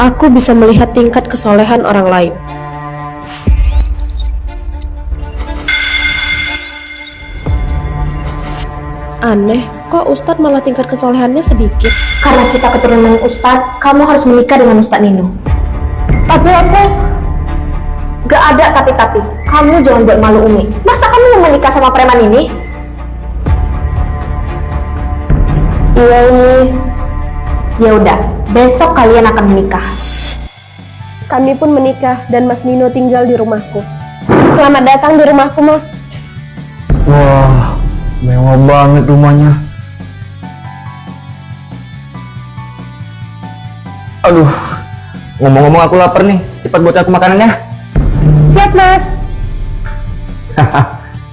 Aku bisa melihat tingkat kesolehan orang lain. Aneh, kok Ustadz malah tingkat kesolehannya sedikit? Karena kita keturunan Ustadz, kamu harus menikah dengan Ustadz Nino. Tapi aku gak ada tapi. Kamu jangan buat malu Umi. Masa kamu mau menikah sama preman ini? Iya ini. Ya udah, besok kalian akan menikah. Kami pun menikah dan Mas Nino tinggal di rumahku. Selamat datang di rumahku, Mas. Wah, mewah banget rumahnya. Aduh, ngomong-ngomong aku lapar nih. Cepat buat aku makanannya. Siap, Mas.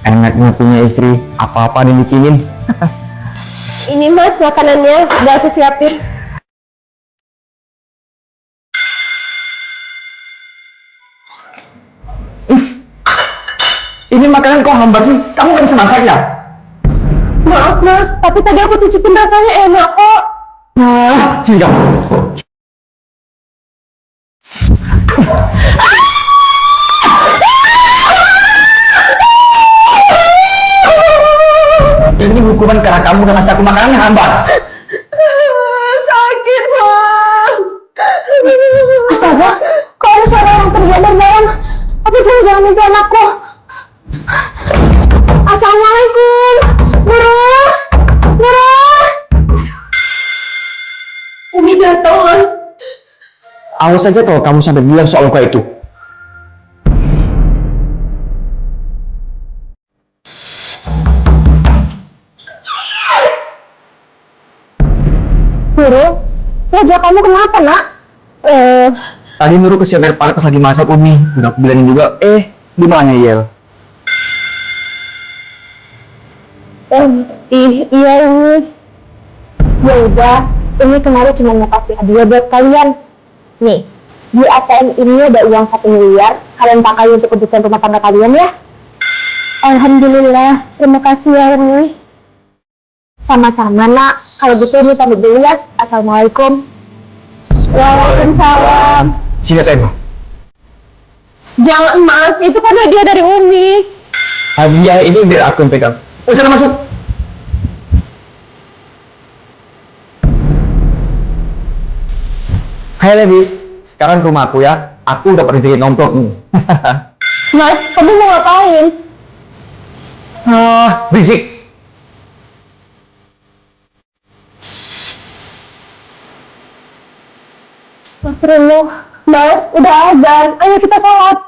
Enaknya punya istri, apa-apa dibikinin. Ini, Mas, makanannya udah aku siapin. Ini makanan kok hambar sih? Kamu kan bisa masak ya? Maaf, Mas, tapi tadi aku cicipin rasanya enak kok. Nah, sini kamu. Ini hukuman karena kamu udah ngasih aku makanannya hambar. Sakit, Mas. Astaga, kok ada suara yang teriak dari dalam? Tapi jangan itu anakku. Assalamualaikum, Guru. Umi datang, Mas. Awas aja kalau kamu sampai bilang soal luka itu. Guru, wajah kamu kenapa, Nak? Tadi Nurul ke siapa pas lagi masak Umi. Udah aku bilangin juga. Gimana Yel? Iya Umi. Ya udah, Umi kemarin cuma mau kasih hadiah buat kalian. Nih, di ATM ini ada uang 1 miliar. Kalian pakai untuk kebutuhan rumah tangga kalian ya. Alhamdulillah, terima kasih ya Umi. Sama-sama Nak. Kalau gitu Umi pamit dulu ya. Assalamualaikum. Waalaikumsalam. Sini Tem. Jangan, Mas, itu kan hadiah dari Umi. Hadiah ini biar aku yang pegang. Sana masuk. Hai Levis, sekarang ke rumahku ya. Aku udah pernah jadi nomplok nih. Mas, kamu mau ngapain? Berisik. Astagfirullah. Mas, udah azan. Ayo kita sholat.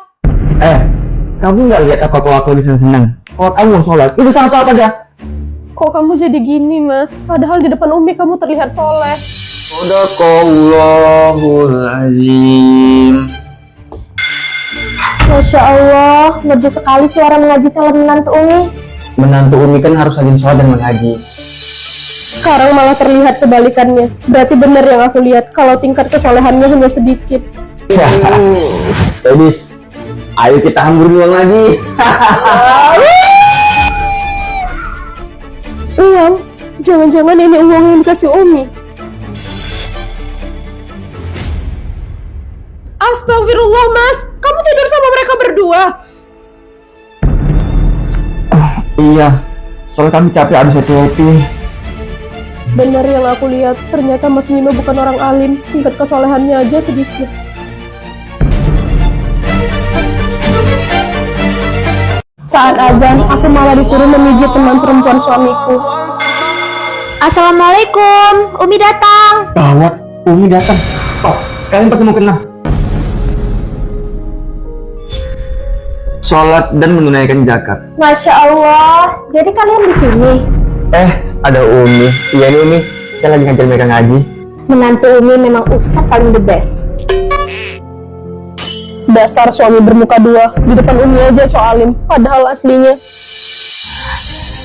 Kamu nggak lihat apa kalau aku bisa senang? Kalau kamu mau sholat, itu sama sholat aja. Kok kamu jadi gini, Mas? Padahal di depan Umi kamu terlihat soleh. Sadaqallahul azim. Masya Allah, merdu sekali suara mengaji calon menantu Umi. Menantu Umi kan harus rajin sholat dan mengaji. Sekarang malah terlihat kebalikannya. Berarti benar yang aku lihat, kalau tingkat kesolehannya hanya sedikit. Levis, ayo kita hamburin uang lagi. Uang? Jangan-jangan ini uang yang dikasih Umi. Astagfirullah, Mas. Kamu tidur sama mereka berdua? Iya, soalnya kami capek habis kopi. Benar yang aku lihat, ternyata Mas Nino bukan orang alim. Tingkat kesolehannya aja sedikit. Saat azan, aku malah disuruh memijit teman perempuan suamiku. Assalamualaikum, Umi datang. Gawat, Umi datang. Oh, kalian pakai mau kena. Sholat dan menunaikan zakat. Masya Allah, jadi kalian di sini. Ada Umi. Iya nih Umi, saya lagi ngajar mereka ngaji. Menantu Umi memang ustadz paling the best. Dasar suami bermuka dua, di depan Umi aja so alim, padahal aslinya.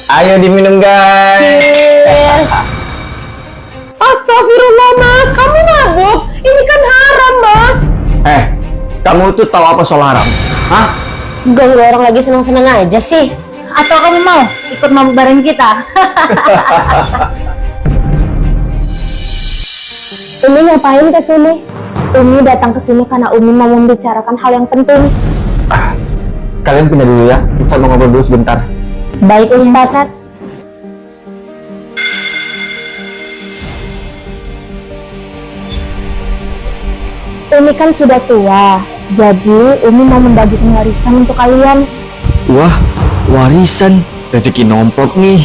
Ayo diminum guys. Yes. Astagfirullah, Mas, kamu mabuk? Ini kan haram, Mas. Kamu tuh tahu apa soal haram? Hah? Ganggu orang lagi senang-senang aja sih. Atau kamu mau ikut mabuk bareng kita? Umi ngapain kesini? Umi datang ke sini karena Umi mau membicarakan hal yang penting. Kalian pindah dulu ya, Ustadz mau ngobrol dulu sebentar. Baik Ustadz. Umi kan sudah tua, jadi Umi mau membagikan warisan untuk kalian. Wah, warisan, rezeki nomplok nih.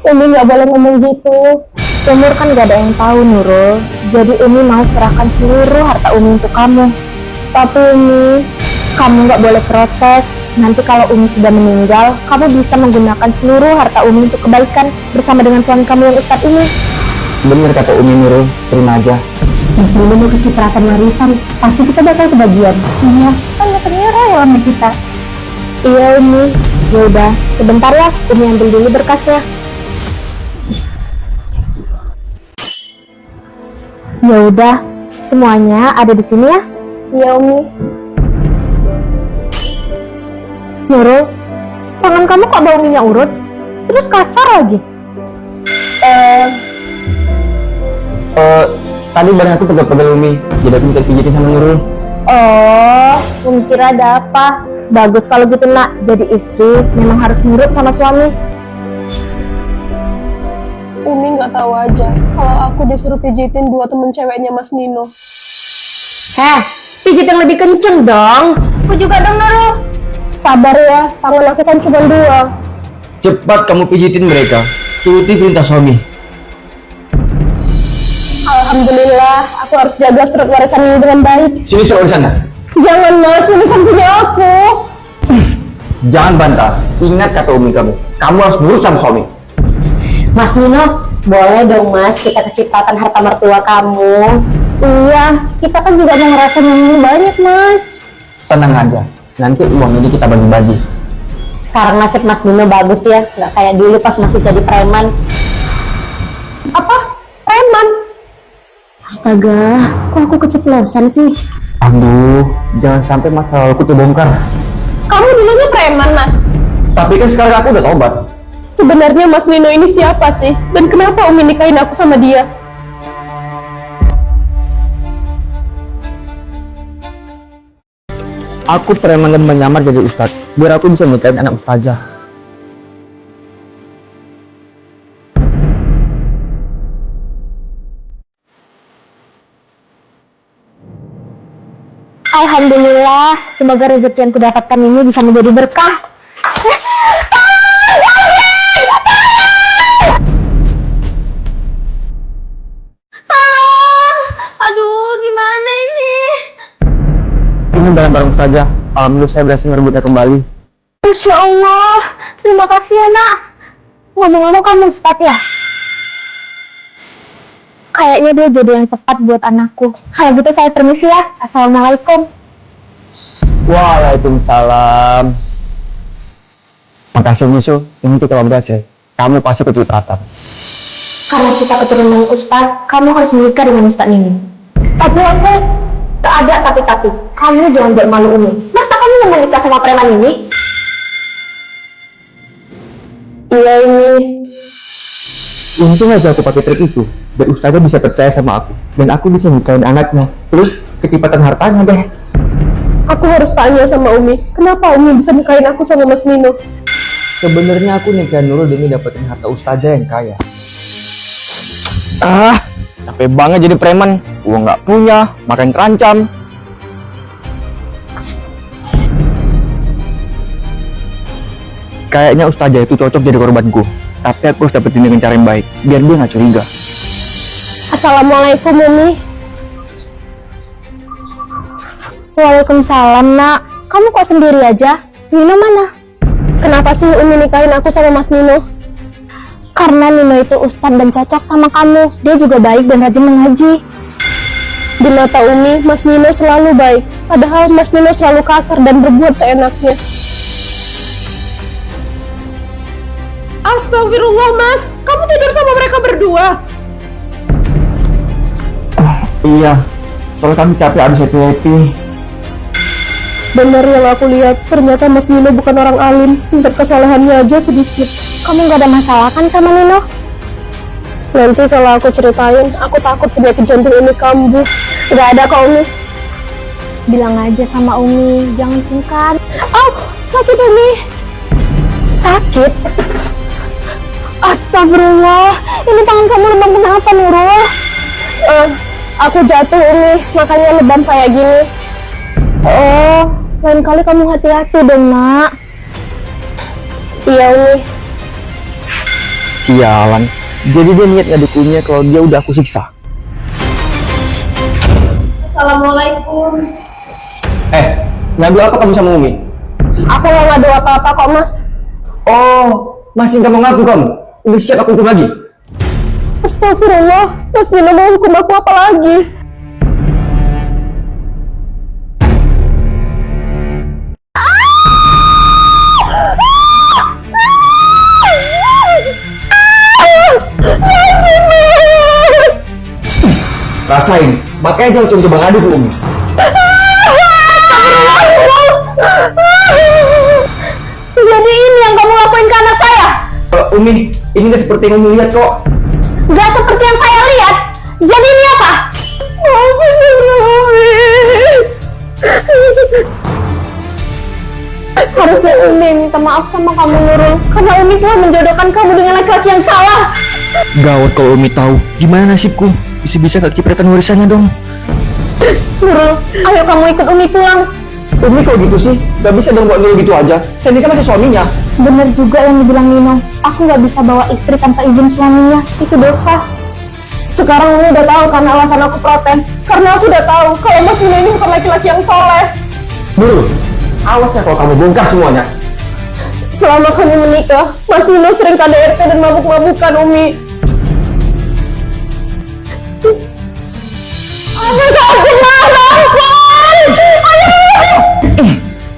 Umi nggak boleh ngomong gitu. Umur kan gak ada yang tahu Nurul. Jadi Umi mau serahkan seluruh harta Umi untuk kamu. Tapi Umi, kamu nggak boleh protes. Nanti kalau Umi sudah meninggal, kamu bisa menggunakan seluruh harta Umi untuk kebaikan bersama dengan suami kamu yang Ustadz ini. Bener kata Umi Nurul, terima aja. Mas Nino mau kecipratan warisan, pasti kita bakal kebagian. Iya, kan katanya rela sama kita. Iya Umi, yaudah sebentar ya, Umi ambil dulu berkasnya. Yaudah, semuanya ada di sini ya. Iya Umi. Nurul, tangan kamu kok bau minyak urut? Terus kasar lagi. Tadi badan aku pegel-pegel Umi, jadi aku minta pijitin sama Nurul. Oh, Umi kira ada apa? Bagus kalau gitu nak, jadi istri memang harus nurut sama suami. Umi nggak tahu aja kalau aku disuruh pijitin dua temen ceweknya Mas Nino. Heh, pijit yang lebih kenceng dong. Aku juga dong Nurul. Sabar ya, tangan aku kan cuma dua. Cepat kamu pijitin mereka, turuti perintah suami. Alhamdulillah, aku harus jaga surat warisan ini dengan baik. Sini surat warisannya. Jangan Mas, ini kan punya aku. Jangan bantah, ingat kata Umi kamu harus nurut sama suami. Mas Nino, boleh dong Mas kita kecipratan harta mertua kamu. Iya, kita kan juga mau ngerasain yang ini banyak Mas. Tenang aja, nanti uang ini kita bagi-bagi. Sekarang nasib Mas Nino bagus ya, nggak kayak dulu pas masih jadi preman. Apa? Preman? Astaga, kok aku keceplosan sih? Aduh, jangan sampai masa laluku terbongkar. Kamu dulunya preman, Mas. Tapi kan sekarang aku udah tobat. Sebenarnya Mas Nino ini siapa sih? Dan kenapa Umi nikahin aku sama dia? Aku preman dan menyamar jadi ustadz, biar aku bisa nikahin anak ustazah. Alhamdulillah, semoga rezeki yang kudapatkan ini bisa menjadi berkah. Aduh, gimana ini? Ini barang-barang ustazah, alhamdulillah saya berhasil merebutnya kembali. Masya Allah, terima kasih ya nak. Ngomong-ngomong kamu ustadz ya? Kayaknya dia jadi yang tepat buat anakku. Kalau gitu saya permisi ya. Assalamualaikum. Waalaikumsalam. Makasih Misu, ini kita berhasil. Kamu pasti keturunan. Karena kita keturunan ustadz, kamu harus menikah dengan ustadz ini. Tapi aku tak ada tapi. Kamu jangan buat malu ini. Masa kamu mau menikah sama preman ini? Iya ini. Untung aja aku pakai trik itu, biar ustazah bisa percaya sama aku, dan aku bisa nikahin anaknya. Terus kecepatan hartanya deh. Aku harus tanya sama Umi, kenapa Umi bisa nikahin aku sama Mas Nino? Sebenarnya aku nikahin Nurul demi dapetin harta ustazah yang kaya. Capek banget jadi preman, uang nggak punya, makan terancam. Kayaknya ustazah itu cocok jadi korbanku, tapi aku harus dapetin dengan cara yang baik, biar dia nggak curiga. Assalamualaikum Umi. Waalaikumsalam nak. Kamu kok sendiri aja? Nino mana? Kenapa sih Umi nikahin aku sama Mas Nino? Karena Nino itu ustadz dan cocok sama kamu. Dia juga baik dan rajin mengaji. Di mata Umi, Mas Nino selalu baik. Padahal Mas Nino selalu kasar dan berbuat seenaknya. Astagfirullah Mas, kamu tidur sama mereka berdua? Iya, soalnya kami capek abis happy. Benar yang aku lihat, ternyata Mas Nino bukan orang alim, tingkat kesolehannya aja sedikit. Kamu gak ada masalah kan sama Nino? Nanti kalau aku ceritain, aku takut penyakit jantung Umi kambuh. Nggak ada kok Umi. Bilang aja sama Umi, jangan sungkan. Oh, sakit Umi. Sakit? Astagfirullah, ini tangan kamu lebam kenapa, Nurul? Aku jatuh Umi, makanya lebam kayak gini. Oh, lain kali kamu hati-hati dong, Nak. Iya Umi. Sialan. Jadi dia niat ngadukunya kalau dia udah aku siksa. Assalamualaikum. Ngadu apa kamu sama Umi? Aku nggak ngadu apa-apa kok Mas. Oh, masih nggak mau ngaku kamu? Udah siap aku hukum lagi? Astagfirullah, Mas Nino mau hukum aku apa lagi? Rasain, makanya jangan coba ngadu ke Umi. Jadi ini yang kamu lakuin ke anak saya? Umi, ini nggak seperti yang Umi lihat kok. Gak seperti yang saya lihat. Jadi ini apa? Harusnya Umi minta maaf sama kamu Nurul, karena Umi telah menjodohkan kamu dengan laki-laki yang salah. Gawat kalau Umi tahu. Gimana nasibku? Bisa-bisa gak kipratan warisannya dong. Nurul, ayo kamu ikut Umi pulang. Umi kok gitu sih? Gak bisa dong buat dulu gitu aja. Saya ini kan masih suaminya. Bener juga yang dibilang Nino. Aku nggak bisa bawa istri tanpa izin suaminya. Itu dosa. Sekarang Umi udah tahu karena alasan aku protes. Karena aku udah tahu kalau Mas Nino ini bukan laki-laki yang soleh. Dulu, awas ya kalau kamu bongkar semuanya. Selama kami menikah, Mas Nino sering KDRT dan mabuk-mabukan Umi.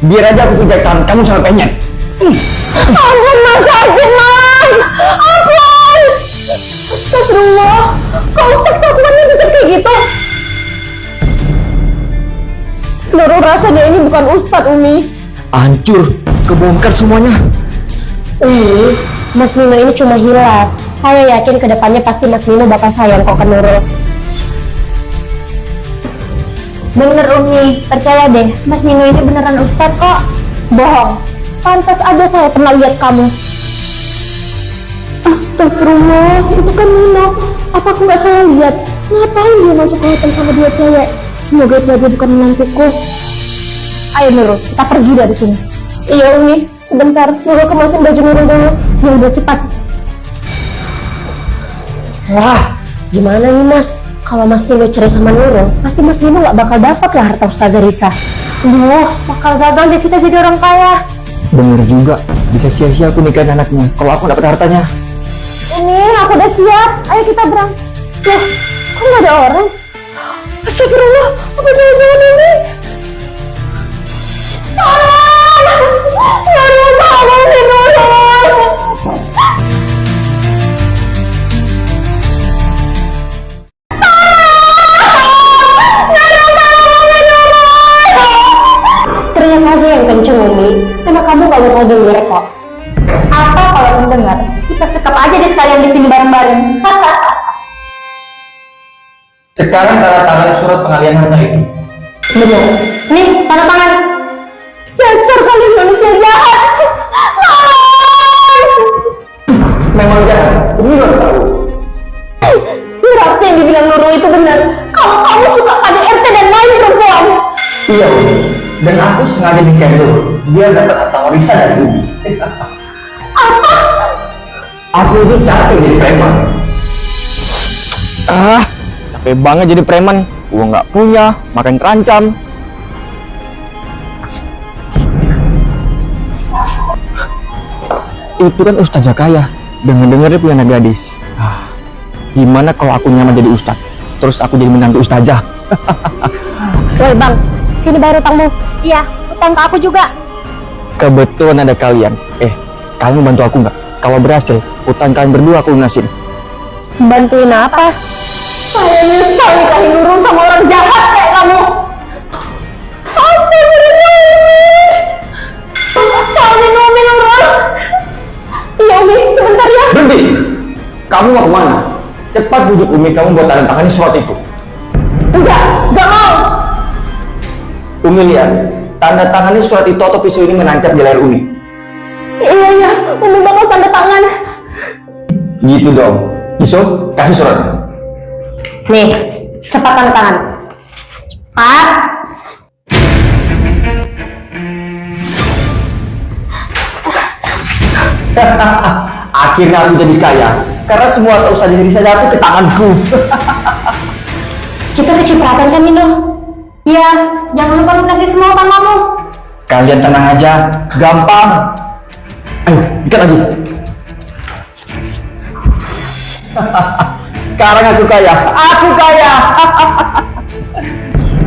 Biar aja aku pijak tangan kamu sampai penyet. Ampun Mas, sakit Mas. Ampun. Astagfirullah, kok Ustaz kelakuannya kecil kayak gitu? Nurul rasa dia ini bukan Ustadz Umi. Hancur, kebongkar semuanya. Umi, Mas Nino ini cuma hilaf. Saya yakin kedepannya pasti Mas Nino bakal sayang kok ke Nurul. Bener Umi, percaya deh, Mas Nino ini beneran Ustadz kok. Bohong. Pantas aja saya pernah lihat kamu. Astagfirullah, itu kan Nino. Apa aku nggak salah lihat? Ngapain dia masuk ke hotel sama dua cewek? Semoga itu aja bukan menantuku. Ayo Nurul, kita pergi dari sini. Iya Umi, sebentar. Nurul kemasin baju Nurul dulu. Ya udah cepat. Wah, gimana nih Mas? Kalau Mas Nino cerai sama Nurul, pasti Mas Nino nggak bakal dapat lah harta Ustazah Risa. Duh, bakal gagal deh kita jadi orang kaya. Bener juga, bisa sia-sia aku nikahin anaknya kalau aku dapat hartanya. Umi, aku udah siap. Ayo kita berangkat. Loh, kok nggak ada orang? Astagfirullah, apa jangan-jangan ini? Tolong! Nurul, tolong nih Nurul! Teriak aja yang kenceng Umi, karena kamu gak bakal denger kok. Apa kalau mendengar? Kita sekap aja deh sekalian di sini bareng-bareng. Sekarang tanda tangan surat pengalihan harta itu. Bener. Nih, tanda tangan. Dasar kalian manusia jahat! Tolong! Memang jahat, Umi baru tahu. Berarti yang dibilang Nurul itu benar. Kalau kamu suka KDRT dan main perempuan. Iya Umi, dan aku sengaja nikahin dulu biar dapat harta warisan dari Umi. Apa? Aku ini capek jadi preman. Capek banget jadi preman. Uang nggak punya, makan terancam. Itu kan ustazah kaya. Dengar-dengar dia punya anak gadis. Gimana kalau aku nyaman jadi ustaz? Terus aku jadi menantu ustazah. Woi bang, sini bayar utangmu. Iya, utang ke aku juga. Kebetulan ada kalian. Kalian bantu aku nggak? Kalau berhasil, utang kalian berdua aku lunasin. Bantuin apa? Saya nyesal nikahin Nurul sama orang jahat kayak kamu. Astagfirullah. Tolongin Umi Nurul. Iya Umi, sebentar ya. Berhenti! Kamu mau kemana? Cepat bujuk Umi kamu buat tanda tangani surat itu. Enggak mau. Umi lihat, tanda tangani surat itu atau pisau ini menancap di leher Umi. Iya, Umi bakal tanda tangan. Gitu dong. Iso, kasih suratnya. Nih, cepat tanda tangan. Pak. Akhirnya aku jadi kaya karena semua harta Ustaz Risa jatuh ke tanganku. Kita kecipratan kan, Nino? Iya, jangan lupa lunasi semua utang kamu. Kalian tenang aja, gampang. Ayo, ikat lagi. Sekarang aku kaya.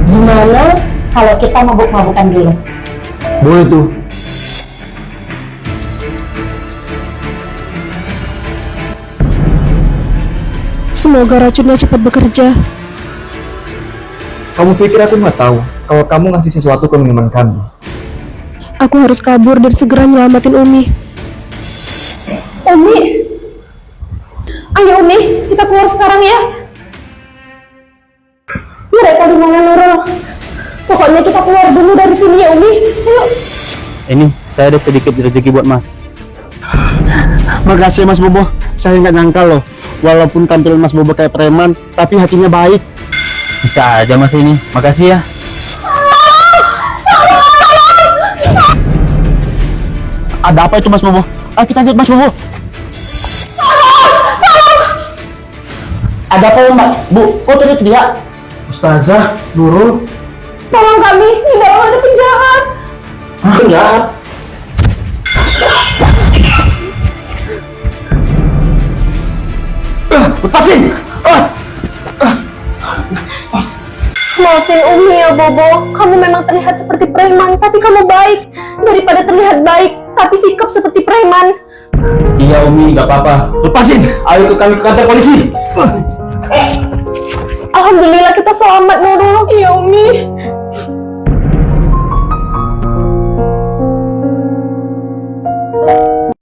Gimana kalau kita mabuk-mabukan dulu? Boleh tuh. Semoga racunnya cepat bekerja. Kamu pikir aku nggak tahu kalau kamu ngasih sesuatu ke minuman kami? Aku harus kabur dan segera nyelamatin Umi. Umi! Ayo Umi, kita keluar sekarang ya. Mereka di mana, Nurul? Pokoknya kita keluar dulu dari sini ya Umi. Ayo. Ini saya ada sedikit rezeki buat Mas. Makasih Mas Bobo, saya nggak nyangka loh. Walaupun tampilan Mas Bobo kayak preman, tapi hatinya baik. Bisa aja Mas ini. Makasih ya. Ada apa itu Mas Bobo? Ayo kita lihat Mas Bobo. Ada apa ya Mbak? Bu, kok tadi teriak? Ustazah, Nurul. Tolong kami, di dalam ada penjahat. Penjahat. Lepasin! Maafin Umi ya Bobo, kamu memang terlihat seperti preman, tapi kamu baik. Daripada terlihat baik, tapi sikap seperti preman. Iya Umi, nggak apa-apa. Lepasin! Ayo ikut kami ke kantor polisi. Alhamdulillah kita selamat Nurul. Iya Umi.